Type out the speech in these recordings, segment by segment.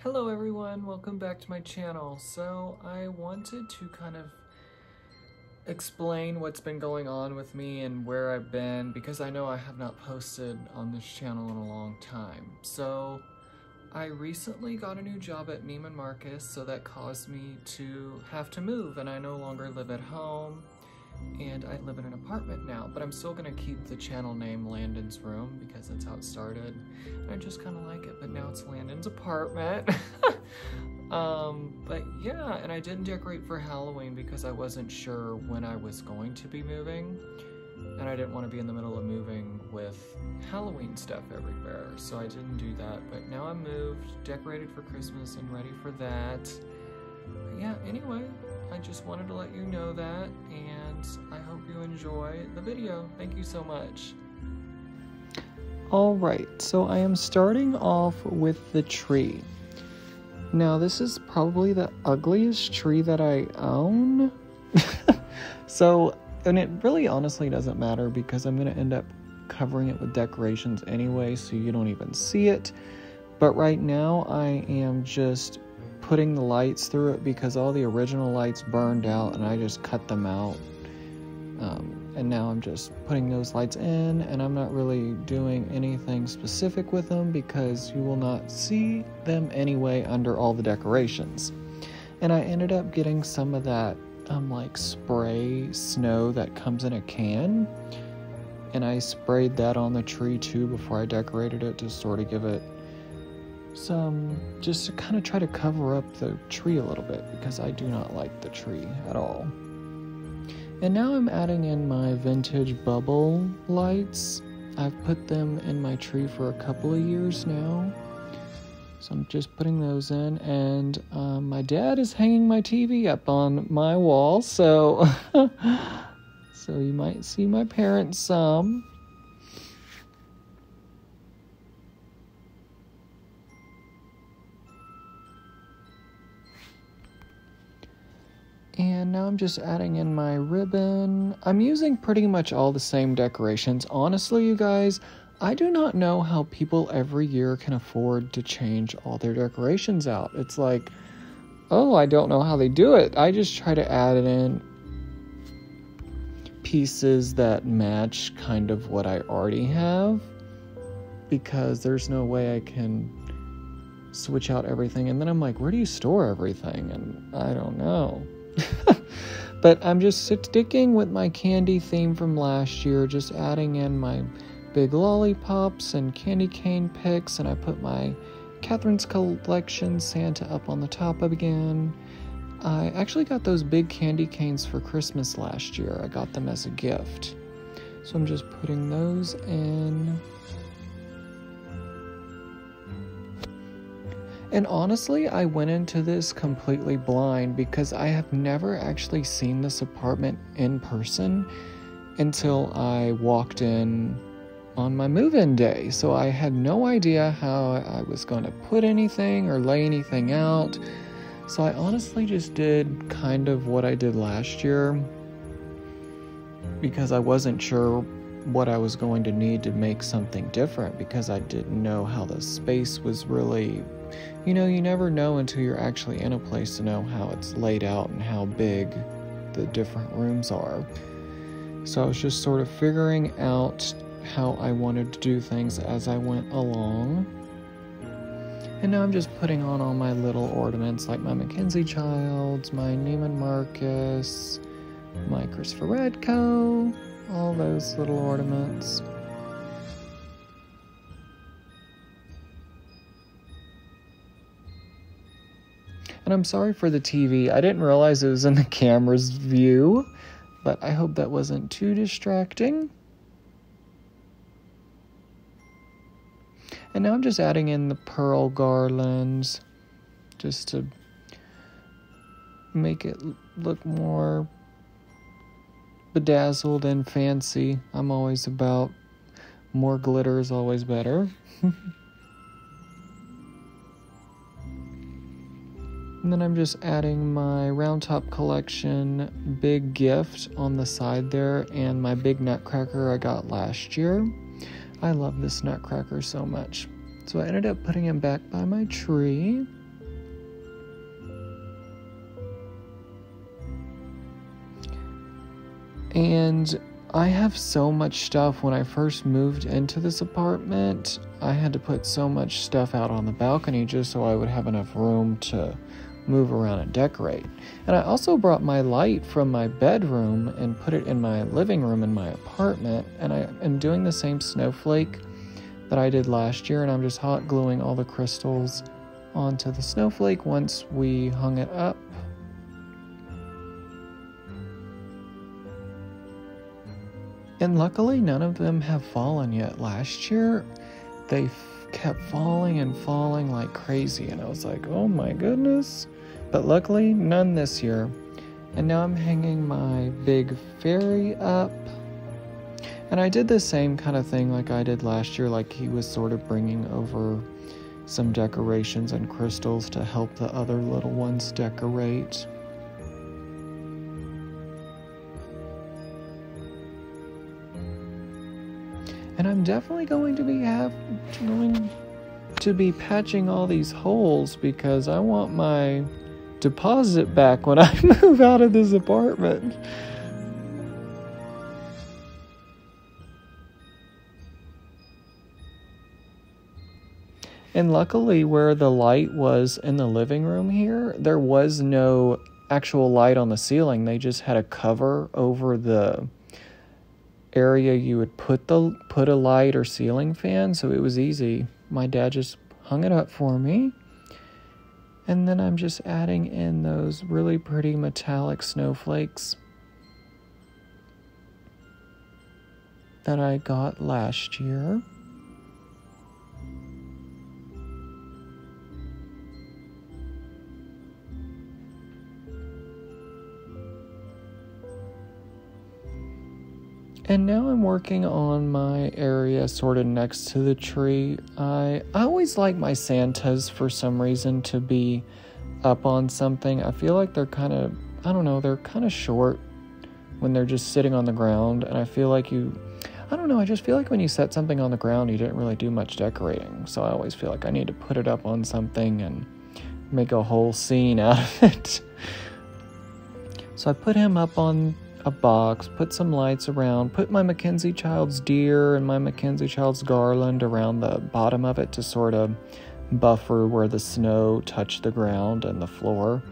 Hello everyone, welcome back to my channel. So I wanted to kind of explain what's been going on with me and where I've been, because I know I have not posted on this channel in a long time. So I recently got a new job at Neiman Marcus, so that caused me to have to move, and I no longer live at home, and I live in an apartment now, but I'm still gonna keep the channel name Landon's Room because that's how it started. I just kind of like it, but now it's Landon's apartment. But yeah, and I didn't decorate for Halloween because I wasn't sure when I was going to be moving, and I didn't want to be in the middle of moving with Halloween stuff everywhere, so I didn't do that. But now I'm moved, decorated for Christmas, and ready for that. But yeah, anyway, I just wanted to let you know that, and I hope you enjoy the video. Thank you so much. Alright, so I am starting off with the tree. Now, this is probably the ugliest tree that I own. And it really honestly doesn't matter because I'm going to end up covering it with decorations anyway, so you don't even see it. But right now, I am just putting the lights through it because all the original lights burned out and I just cut them out. And now I'm just putting those lights in, and I'm not really doing anything specific with them because you will not see them anyway under all the decorations. And I ended up getting some of that like spray snow that comes in a can, and I sprayed that on the tree too before I decorated it to sort of give it some, just to kind of try to cover up the tree a little bit because I do not like the tree at all. And now I'm adding in my vintage bubble lights. I've put them in my tree for a couple of years now. So I'm just putting those in, and my dad is hanging my TV up on my wall, so so you might see my parents some. And now I'm just adding in my ribbon. I'm using pretty much all the same decorations. Honestly, you guys, I do not know how people every year can afford to change all their decorations out. It's like, oh, I don't know how they do it. I just try to add in pieces that match kind of what I already have, because there's no way I can switch out everything. And then I'm like, where do you store everything? And I don't know. But I'm just sticking with my candy theme from last year, just adding in my big lollipops and candy cane picks, and I put my Catherine's Collection Santa up on the top again. I actually got those big candy canes for Christmas last year. I got them as a gift. So I'm just putting those in. And honestly, I went into this completely blind because I have never actually seen this apartment in person until I walked in on my move-in day. So I had no idea how I was going to put anything or lay anything out. So I honestly just did kind of what I did last year because I wasn't sure what I was going to need to make something different, because I didn't know how the space was really, you know, you never know until you're actually in a place to know how it's laid out and how big the different rooms are. So I was just sort of figuring out how I wanted to do things as I went along. And now I'm just putting on all my little ornaments, like my Mackenzie Childs, my Neiman Marcus, my Christopher Radco, all those little ornaments. And I'm sorry for the TV. I didn't realize it was in the camera's view, but I hope that wasn't too distracting. And now I'm just adding in the pearl garlands just to make it look more bedazzled and fancy. I'm always about more glitter is always better. And then I'm just adding my Round Top Collection big gift on the side there, and my big nutcracker I got last year. I love this nutcracker so much. So I ended up putting him back by my tree. And I have so much stuff. When I first moved into this apartment, I had to put so much stuff out on the balcony just so I would have enough room to move around and decorate. And I also brought my light from my bedroom and put it in my living room in my apartment. And I am doing the same snowflake that I did last year, and I'm just hot gluing all the crystals onto the snowflake once we hung it up. And luckily none of them have fallen yet. Last year they kept falling and falling like crazy, and I was like, oh my goodness. But luckily none this year. And now I'm hanging my big fairy up. And I did the same kind of thing like I did last year, like he was sort of bringing over some decorations and crystals to help the other little ones decorate. And I'm definitely going to be patching all these holes because I want my deposit back when I move out of this apartment. And luckily where the light was in the living room here, there was no actual light on the ceiling. They just had a cover over the area you would put a light or ceiling fan, so it was easy. My dad just hung it up for me. And then I'm just adding in those really pretty metallic snowflakes that I got last year. And now I'm working on my area sort of next to the tree. I always like my Santas for some reason to be up on something. I feel like they're kind of, they're kind of short when they're just sitting on the ground. And I feel like I just feel like when you set something on the ground, you didn't really do much decorating. So I always feel like I need to put it up on something and make a whole scene out of it. So I put him up on a box, put some lights around, put my Mackenzie Child's deer and my Mackenzie Child's garland around the bottom of it to sort of buffer where the snow touched the ground and the floor.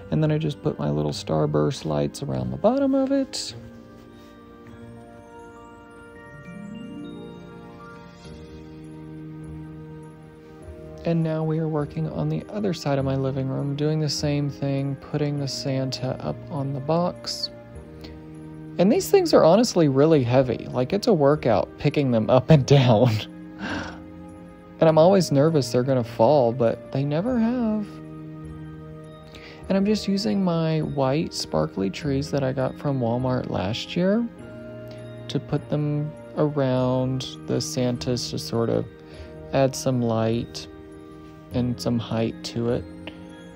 And then I just put my little starburst lights around the bottom of it. And now we are working on the other side of my living room, doing the same thing, putting the Santa up on the box. And these things are honestly really heavy. Like, it's a workout picking them up and down. And I'm always nervous they're gonna fall, but they never have. And I'm just using my white sparkly trees that I got from Walmart last year to put them around the Santas to sort of add some light and some height to it.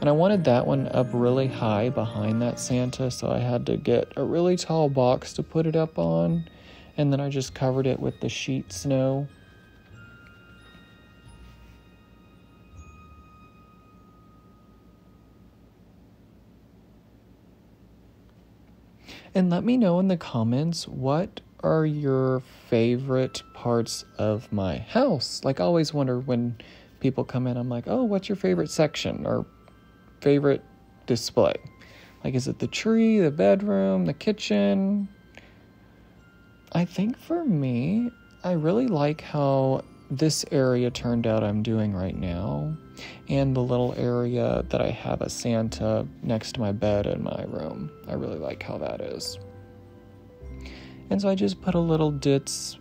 And I wanted that one up really high behind that Santa, so I had to get a really tall box to put it up on, and then I just covered it with the sheet snow. And let me know in the comments, what are your favorite parts of my house? Like, I always wonder when people come in, I'm like, oh, what's your favorite section or favorite display? Like, is it the tree, the bedroom, the kitchen? I think for me, I really like how this area turned out I'm doing right now, and the little area that I have a Santa next to my bed in my room. I really like how that is. And so I just put a little Ditz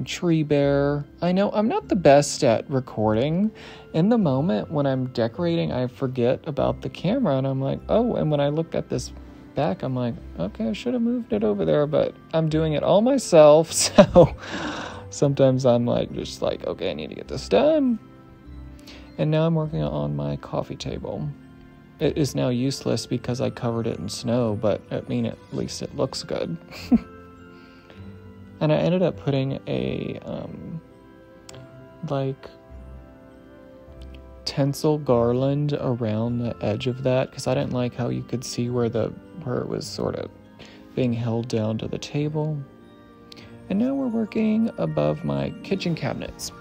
tree bear. I know I'm not the best at recording. In the moment when I'm decorating, I forget about the camera, and I'm like, oh, and when I look at this back, I'm like, okay, I should have moved it over there, but I'm doing it all myself, so sometimes I'm like, just like, okay, I need to get this done. And now I'm working on my coffee table. It is now useless because I covered it in snow, but I mean, at least it looks good. And I ended up putting a, tinsel garland around the edge of that, because I didn't like how you could see where it was sort of being held down to the table. And now we're working above my kitchen cabinets.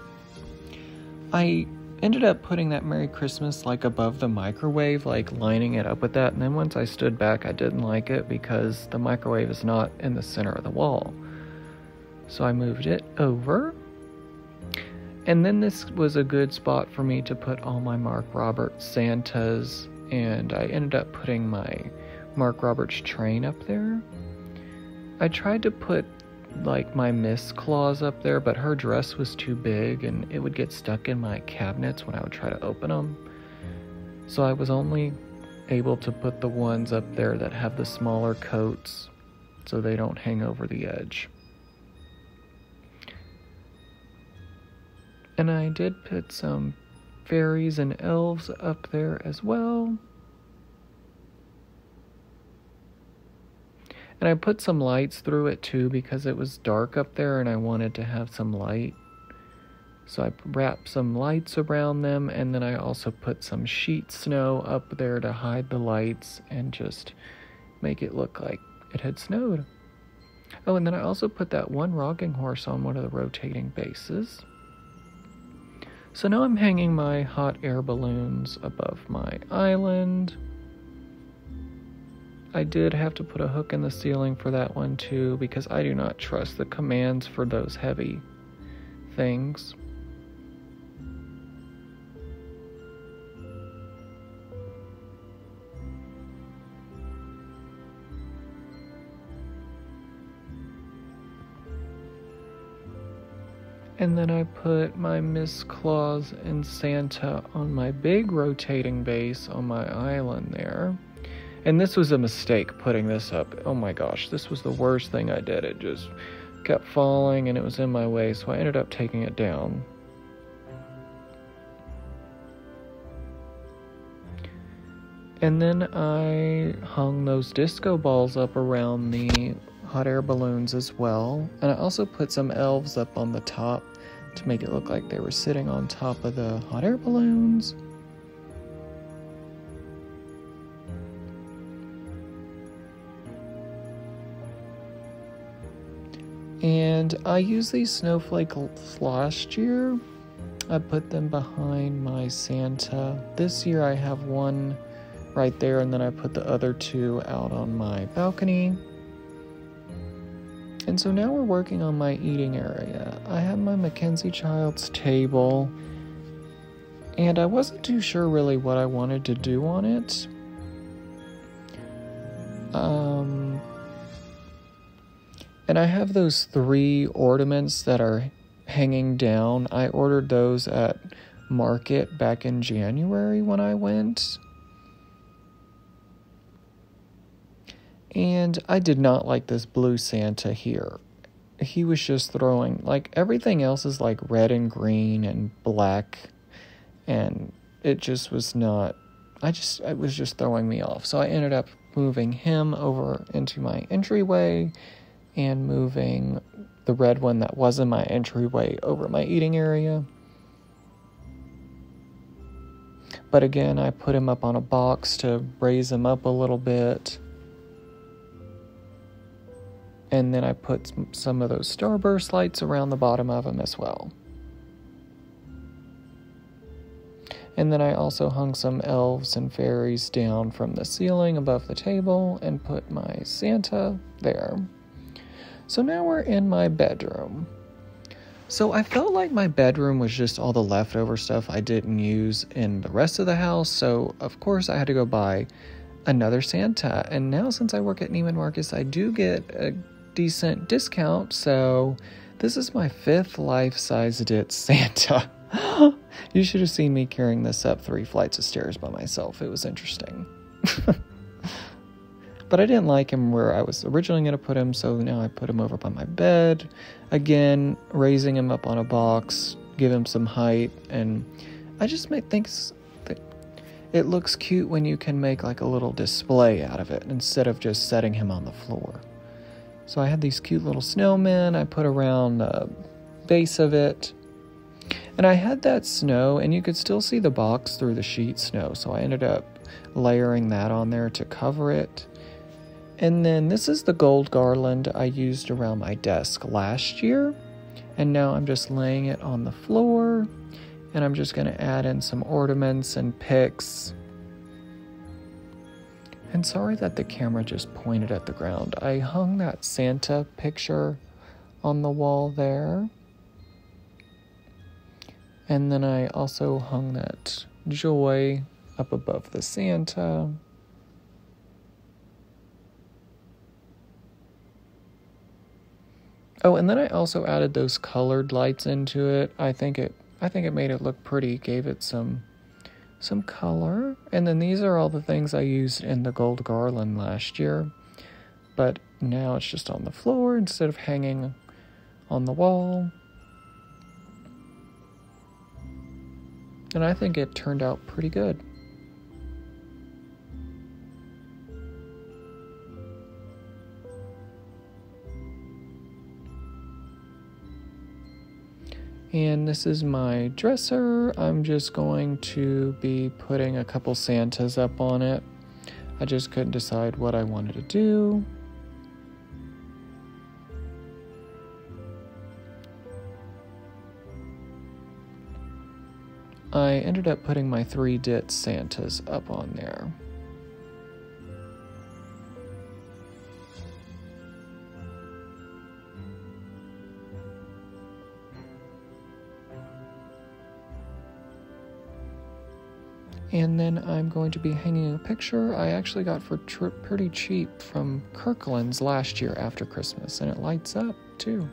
I ended up putting that Merry Christmas like above the microwave, like lining it up with that. And then once I stood back, I didn't like it because the microwave is not in the center of the wall. So I moved it over. And then this was a good spot for me to put all my Mark Roberts Santas. And I ended up putting my Mark Roberts train up there. I tried to put like my Miss Claus up there, but her dress was too big and it would get stuck in my cabinets when I would try to open them. So I was only able to put the ones up there that have the smaller coats so they don't hang over the edge. And I did put some fairies and elves up there as well. And I put some lights through it too because it was dark up there and I wanted to have some light. So I wrapped some lights around them, and then I also put some sheet snow up there to hide the lights and just make it look like it had snowed. Oh, and then I also put that one rocking horse on one of the rotating bases. So now I'm hanging my hot air balloons above my island. I did have to put a hook in the ceiling for that one too, because I do not trust the commands for those heavy things. And then I put my Miss Claus and Santa on my big rotating base on my island there. And this was a mistake putting this up. Oh my gosh, this was the worst thing I did. It just kept falling and it was in my way, so I ended up taking it down. And then I hung those disco balls up around the hot air balloons as well. And I also put some elves up on the top to make it look like they were sitting on top of the hot air balloons. And I used these snowflakes last year. I put them behind my Santa. This year I have one right there, and then I put the other two out on my balcony. And so now we're working on my eating area. I have my Mackenzie Child's table, and I wasn't too sure really what I wanted to do on it. And I have those 3 ornaments that are hanging down. I ordered those at Market back in January when I went. And I did not like this blue Santa here. He was just throwing, like, everything else is like red and green and black. And it just was not, it was just throwing me off. So I ended up moving him over into my entryway and moving the red one that was in my entryway over my eating area. But again, I put him up on a box to raise him up a little bit. And then I put some of those starburst lights around the bottom of him as well. And then I also hung some elves and fairies down from the ceiling above the table and put my Santa there. So now we're in my bedroom. So I felt like my bedroom was just all the leftover stuff I didn't use in the rest of the house. So of course I had to go buy another Santa. And now since I work at Neiman Marcus, I do get a decent discount. So this is my 5th life-size Ditz Santa. You should have seen me carrying this up 3 flights of stairs by myself. It was interesting. But I didn't like him where I was originally going to put him, so now I put him over by my bed. Again, raising him up on a box, give him some height, and I just think that it looks cute when you can make like a little display out of it instead of just setting him on the floor. So I had these cute little snowmen I put around the base of it. And I had that snow, and you could still see the box through the sheet snow, so I ended up layering that on there to cover it. And then this is the gold garland I used around my desk last year. And now I'm just laying it on the floor. And I'm just going to add in some ornaments and picks. And sorry that the camera just pointed at the ground. I hung that Santa picture on the wall there. And then I also hung that joy up above the Santa. Oh, and then I also added those colored lights into it. I think it made it look pretty, gave it some color. And then these are all the things I used in the gold garland last year. But now it's just on the floor instead of hanging on the wall. And I think it turned out pretty good. And this is my dresser. I'm just going to be putting a couple Santas up on it. I just couldn't decide what I wanted to do. I ended up putting my 3 Ditz Santas up on there. And then I'm going to be hanging a picture I actually got for pretty cheap from Kirkland's last year after Christmas, and it lights up too.